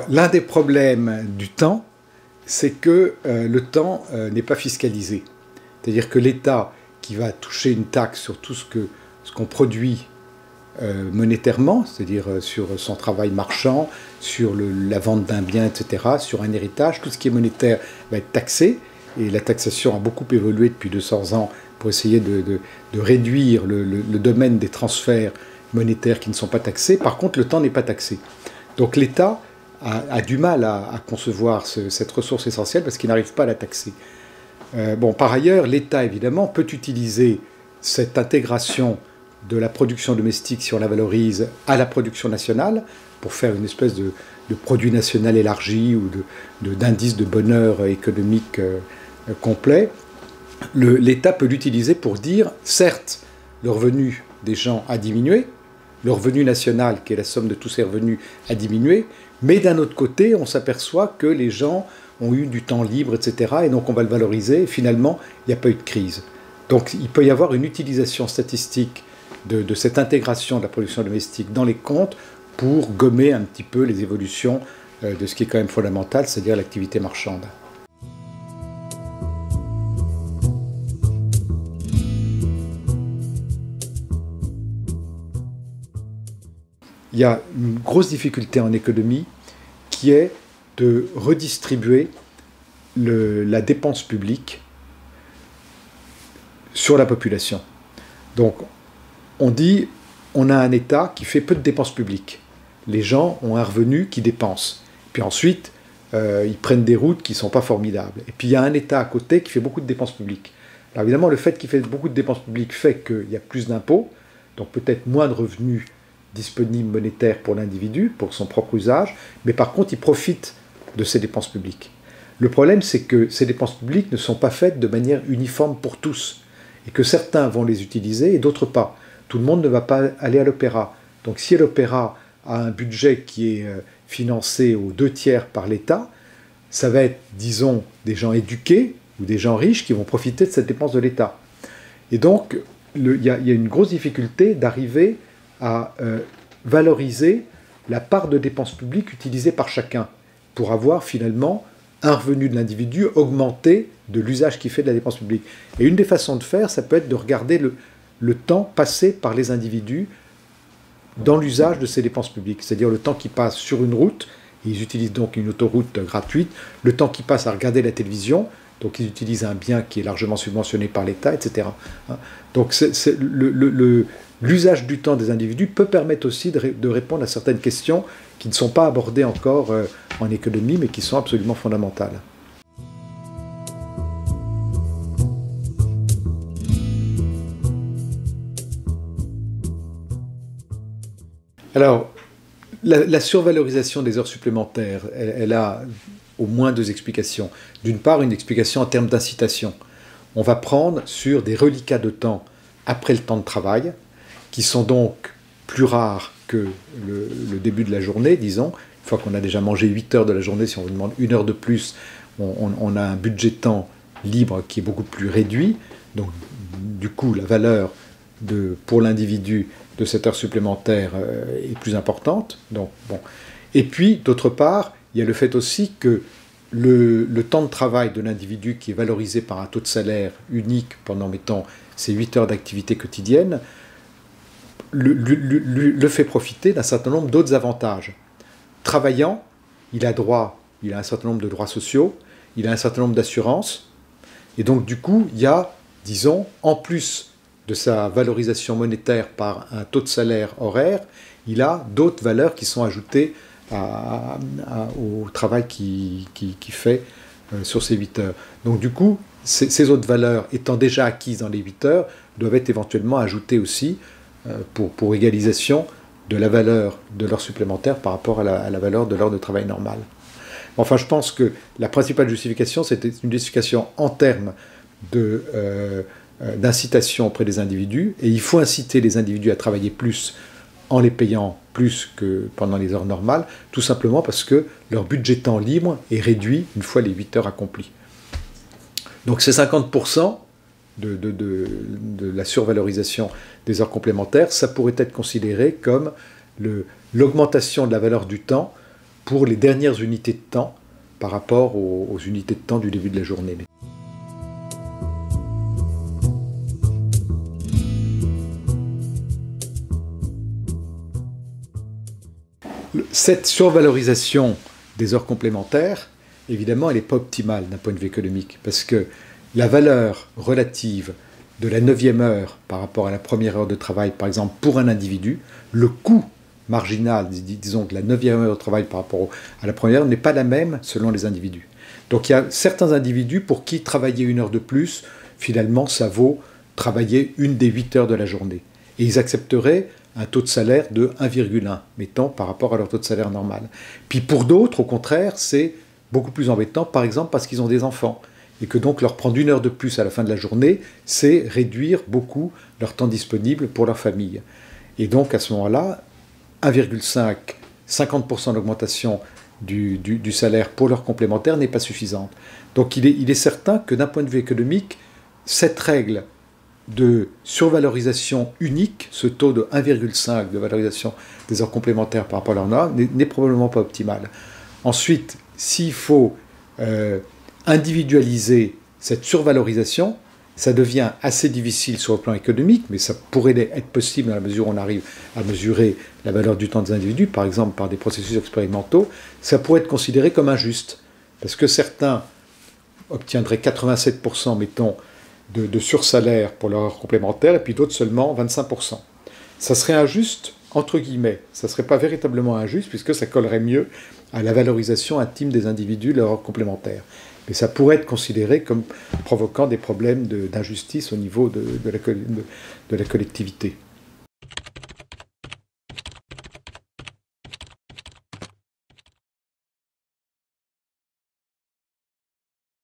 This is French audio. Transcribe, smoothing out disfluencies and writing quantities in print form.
L'un des problèmes du temps, c'est que le temps n'est pas fiscalisé. C'est-à-dire que l'État qui va toucher une taxe sur tout ce qu'on produit monétairement, c'est-à-dire sur son travail marchand, sur la vente d'un bien, etc., sur un héritage, tout ce qui est monétaire va être taxé. Et la taxation a beaucoup évolué depuis 200 ans pour essayer de réduire le domaine des transferts monétaires qui ne sont pas taxés. Par contre, le temps n'est pas taxé. Donc l'État a du mal à concevoir cette ressource essentielle parce qu'il n'arrive pas à la taxer. Par ailleurs, l'État, évidemment, peut utiliser cette intégration de la production domestique, si on la valorise, à la production nationale, pour faire une espèce de produit national élargi ou d'indice de bonheur économique complet. L'État peut l'utiliser pour dire, certes, le revenu des gens a diminué, le revenu national, qui est la somme de tous ces revenus, a diminué, mais d'un autre côté, on s'aperçoit que les gens ont eu du temps libre, etc., et donc on va le valoriser, et finalement, il n'y a pas eu de crise. Donc il peut y avoir une utilisation statistique de cette intégration de la production domestique dans les comptes pour gommer un petit peu les évolutions de ce qui est quand même fondamental, c'est-à-dire l'activité marchande. Il y a une grosse difficulté en économie qui est de redistribuer la dépense publique sur la population. Donc, on dit, on a un État qui fait peu de dépenses publiques. Les gens ont un revenu qui dépensent. Puis ensuite, ils prennent des routes qui ne sont pas formidables. Et puis il y a un État à côté qui fait beaucoup de dépenses publiques. Alors évidemment, le fait qu'il fait beaucoup de dépenses publiques fait qu'il y a plus d'impôts, donc peut-être moins de revenus disponibles monétaires pour l'individu, pour son propre usage, mais par contre, il profite de ces dépenses publiques. Le problème, c'est que ces dépenses publiques ne sont pas faites de manière uniforme pour tous, et que certains vont les utiliser et d'autres pas. Tout le monde ne va pas aller à l'opéra. Donc si l'opéra a un budget qui est financé aux 2/3 par l'État, ça va être, disons, des gens éduqués ou des gens riches qui vont profiter de cette dépense de l'État. Et donc, il y a une grosse difficulté d'arriver à valoriser la part de dépenses publiques utilisée par chacun pour avoir finalement un revenu de l'individu augmenté de l'usage qu'il fait de la dépense publique. Et une des façons de faire, ça peut être de regarder le temps passé par les individus dans l'usage de ces dépenses publiques, c'est-à-dire le temps qu'ils passent sur une route, ils utilisent donc une autoroute gratuite, le temps qu'ils passent à regarder la télévision, donc ils utilisent un bien qui est largement subventionné par l'État, etc. Donc l'usage du temps des individus peut permettre aussi de répondre à certaines questions qui ne sont pas abordées encore en économie, mais qui sont absolument fondamentales. Alors, la survalorisation des heures supplémentaires, elle a au moins deux explications. D'une part, une explication en termes d'incitation. On va prendre sur des reliquats de temps après le temps de travail, qui sont donc plus rares que le début de la journée, disons. Une fois qu'on a déjà mangé 8 heures de la journée, si on vous demande 1 heure de plus, on a un budget de temps libre qui est beaucoup plus réduit. Donc, du coup, la valeur pour l'individu de cette heure supplémentaire est plus importante. Donc, bon. Et puis, d'autre part, il y a le fait aussi que le temps de travail de l'individu qui est valorisé par un taux de salaire unique pendant, mettons, ces 8 heures d'activité quotidienne, le fait profiter d'un certain nombre d'autres avantages. Travaillant, il a un certain nombre de droits sociaux, il a un certain nombre d'assurances, et donc du coup, il y a, disons, en plus de sa valorisation monétaire par un taux de salaire horaire, il a d'autres valeurs qui sont ajoutées au travail qu'il fait sur ces 8 heures. Donc du coup, ces autres valeurs étant déjà acquises dans les 8 heures, doivent être éventuellement ajoutées aussi pour égalisation de la valeur de l'heure supplémentaire par rapport à la valeur de l'heure de travail normale. Enfin, je pense que la principale justification, c'était une justification en termes d'incitation auprès des individus, et il faut inciter les individus à travailler plus en les payant plus que pendant les heures normales, tout simplement parce que leur budget temps libre est réduit une fois les 8 heures accomplies. Donc ces 50% de la survalorisation des heures complémentaires, ça pourrait être considéré comme l'augmentation de la valeur du temps pour les dernières unités de temps par rapport aux unités de temps du début de la journée. Cette survalorisation des heures complémentaires, évidemment, elle n'est pas optimale d'un point de vue économique, parce que la valeur relative de la 9e heure par rapport à la première heure de travail, par exemple, pour un individu, le coût marginal, disons, de la 9e heure de travail par rapport à la première heure n'est pas la même selon les individus. Donc il y a certains individus pour qui travailler 1 heure de plus, finalement, ça vaut travailler une des 8 heures de la journée. Et ils accepteraient un taux de salaire de 1,1, mettons, par rapport à leur taux de salaire normal. Puis pour d'autres, au contraire, c'est beaucoup plus embêtant, par exemple parce qu'ils ont des enfants, et que donc leur prendre 1 heure de plus à la fin de la journée, c'est réduire beaucoup leur temps disponible pour leur famille. Et donc à ce moment-là, 1,5, 50% d'augmentation du salaire pour leur complémentaire n'est pas suffisante. Donc il est certain que d'un point de vue économique, cette règle de survalorisation unique, ce taux de 1,5 de valorisation des heures complémentaires par rapport à leur norme, n'est probablement pas optimal. Ensuite, s'il faut individualiser cette survalorisation, ça devient assez difficile sur le plan économique, mais ça pourrait être possible dans la mesure où on arrive à mesurer la valeur du temps des individus, par exemple par des processus expérimentaux. Ça pourrait être considéré comme injuste, parce que certains obtiendraient 87%, mettons, de sursalaire pour leur heure complémentaire, et puis d'autres seulement 25%. Ça serait injuste, entre guillemets. Ça ne serait pas véritablement injuste, puisque ça collerait mieux à la valorisation intime des individus de leur heure complémentaire. Mais ça pourrait être considéré comme provoquant des problèmes d'injustice au niveau de la collectivité.